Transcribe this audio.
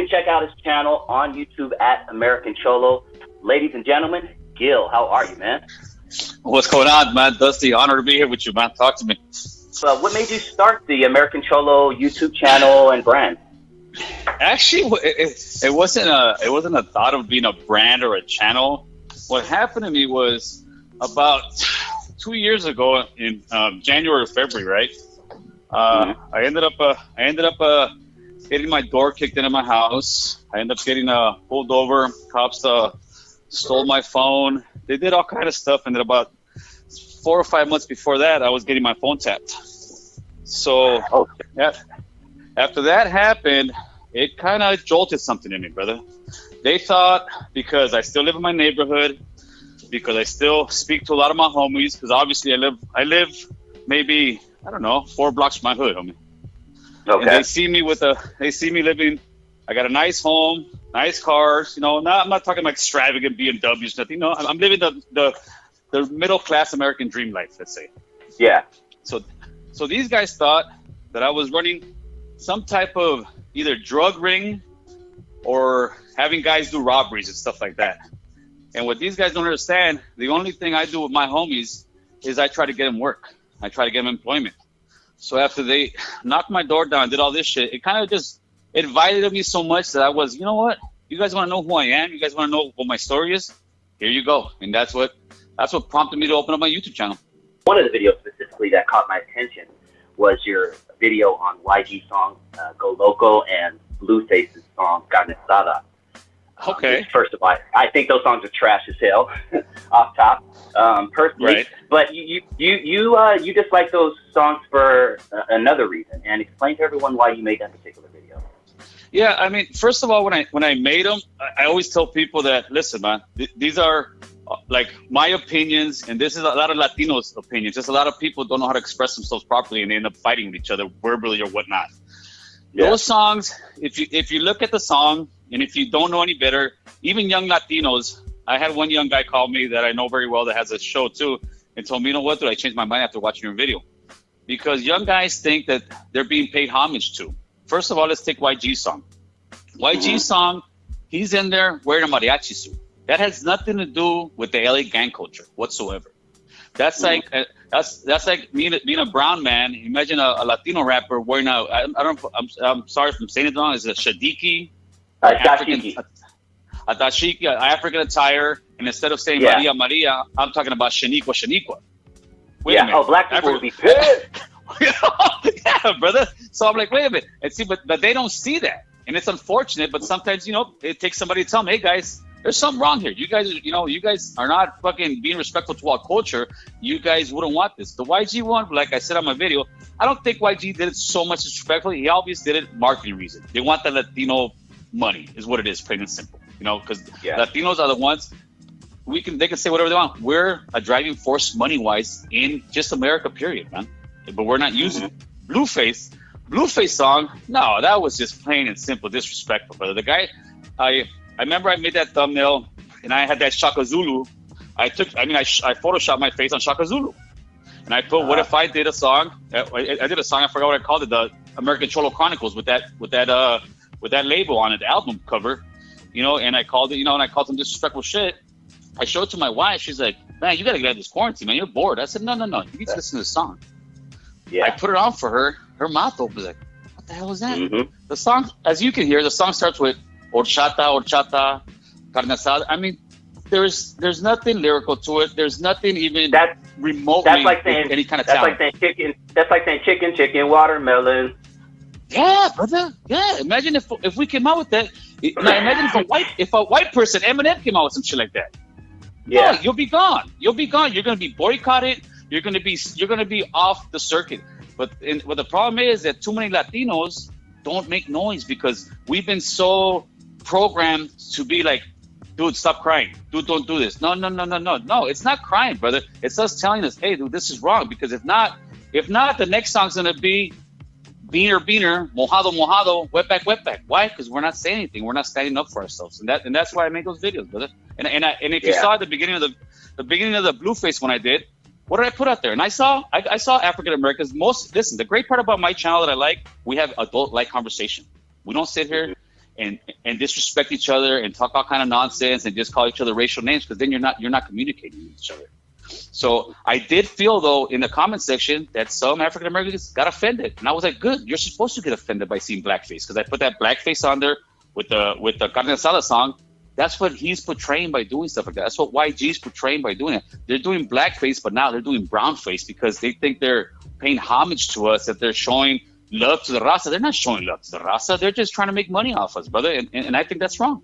can check out his channel on YouTube at American Cholo. Ladies and gentlemen, Gil, how are you, man? What's going on, man? Dusty, honor to be here with you, man. Talk to me. What made you start the American Cholo YouTube channel and brand? Actually, it wasn't a thought of being a brand or a channel. What happened to me was about 2 years ago in January or February, right? I ended up getting my door kicked into my house. I ended up getting pulled over. Cops stole my phone. They did all kind of stuff, and then about 4 or 5 months before that, I was getting my phone tapped. So after that happened, it kind of jolted something in me, brother. They thought because I still live in my neighborhood, because I still speak to a lot of my homies, because obviously I live maybe, I don't know, 4 blocks from my hood, homie. Okay. And they see me living. I got a nice home, nice cars. You know, I'm not talking about extravagant BMWs, nothing. No, I'm living the middle class American dream life, let's say. Yeah. So these guys thought that I was running some type of either drug ring or having guys do robberies and stuff like that. And what these guys don't understand, the only thing I do with my homies is I try to get them work. I try to get them employment. So after they knocked my door down, did all this shit, it kind of just invited me so much that I was, you know what? You guys want to know who I am? You guys want to know what my story is? Here you go. And that's what prompted me to open up my YouTube channel. One of the videos specifically that caught my attention was your video on YG's song, Go Loco, and BlueFace's song, Carne Asada. Okay. First of all, I think those songs are trash as hell, off top, personally. Right. But you just like those songs for another reason, and explain to everyone why you made that particular video. Yeah, I mean, first of all, when I made them, I always tell people that, listen, man, these are like my opinions, and this is a lot of Latinos' opinions. Just a lot of people don't know how to express themselves properly, and they end up fighting with each other verbally or whatnot. Yeah. Those songs, if you look at the song, and if you don't know any better, even young Latinos, I had one young guy call me that I know very well that has a show too, and told me, you know what, dude, I changed my mind after watching your video. Because young guys think that they're being paid homage to. First of all, let's take YG's song. YG's song, he's in there wearing a mariachi suit. That has nothing to do with the LA gang culture whatsoever. That's like that's like being a brown man. Imagine a Latino rapper wearing I'm sorry if I'm saying it wrong. Is it a shadiki? Dashiki. A dashiki, African attire, and instead of saying Maria Maria, I'm talking about Shaniqua Shaniqua. Wait a minute. Black people would be pissed. Yeah, brother. So I'm like, wait a minute. And see, but they don't see that, and it's unfortunate. But sometimes, it takes somebody to tell them, hey guys, there's something wrong here. You guys are not fucking being respectful to our culture. You guys wouldn't want this. The YG one, like I said on my video, I don't think YG did it so much disrespectfully. He obviously did it marketing reason. They want the Latino money, is what it is, plain and simple. Because Latinos are the ones they can say whatever they want. We're a driving force money-wise in just America, period, man. But we're not using it. BlueFace song, no, that was just plain and simple disrespectful, brother. The guy, I remember I made that thumbnail and I had that Shaka Zulu. I photoshopped my face on Shaka Zulu. And I put, what if I did a song? I did a song, I forgot what I called it, the American Cholo Chronicles with that label on it, the album cover. And I called it, and I called some disrespectful shit. I showed it to my wife. She's like, man, you got to get out of this quarantine, man. You're bored. I said, no. You need to listen to the song. Yeah. I put it on for her. Her mouth opened like, what the hell is that? Mm-hmm. The song, as you can hear, the song starts with horchata, carne asada. I mean, there's nothing lyrical to it. There's nothing even remotely any kind of talent. That's like saying chicken, watermelon. Yeah, brother. Yeah. Imagine if we came out with that. Now imagine if a white person, Eminem, came out with some shit like that. Yeah, no, you'll be gone. You're gonna be boycotted. You're gonna be off the circuit. But the problem is that too many Latinos don't make noise because we've been so programmed to be like, dude, stop crying. Dude, don't do this. No. No, it's not crying, brother. It's us telling us, hey, dude, this is wrong. Because if not, the next song's gonna be Beaner, mojado, wetback. Why? Because we're not saying anything. We're not standing up for ourselves, and that's why I make those videos, brother. And if you saw at the beginning of the BlueFace one I did, what did I put out there? And I saw African Americans. Listen, the great part about my channel that I like, we have adult-like conversation. We don't sit here and disrespect each other and talk all kind of nonsense and just call each other racial names, because then you're not communicating with each other. So I did feel, though, in the comment section that some African Americans got offended, and I was like, good, you're supposed to get offended by seeing blackface, because I put that blackface on there with the Carne Asada song. That's what he's portraying by doing stuff like that. That's what YG's portraying by doing it. They're doing blackface, but now they're doing brownface because they think they're paying homage to us, that they're showing love to the raza. They're not showing love to the raza. They're just trying to make money off us, brother. And I think that's wrong.